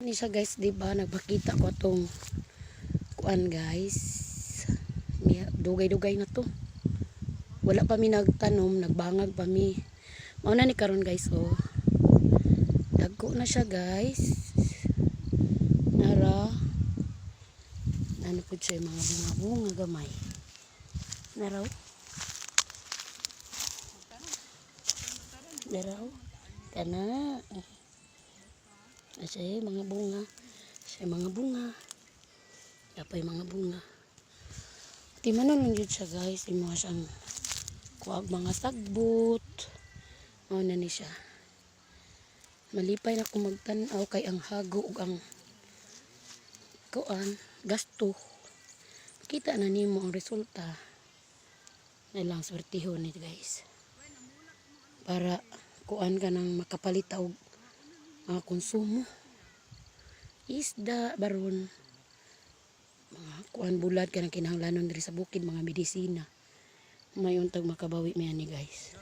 Ni siya guys, di ba? Nagpakita ko tong kuan guys. May dugay-dugay na to. Wala pa mi nagtanom, nagbangag pa mi. Mauna ni karon guys, oh. Dagko na siya guys. Nara. Ano po siya mga bunga gamay. Naraw. Naraw. Kana. Siya mga bunga. Siya mga bunga. Kapay mga bunga. Di manon lang yun siya guys. Imo siyang kuwag mga sagbot. Mauna ni siya. Malipay na kung magtanaw kay ang hago ug ang kuan gasto. Kita na nimo ang resulta. Na lang swertihon ni guys. Para kuan ka nang makapalita og mga konsumo. Isda baron mga kuan bulad ka nang kinahanglanon diri sa bukid, mga medisina. May untag makabawi mi ani guys.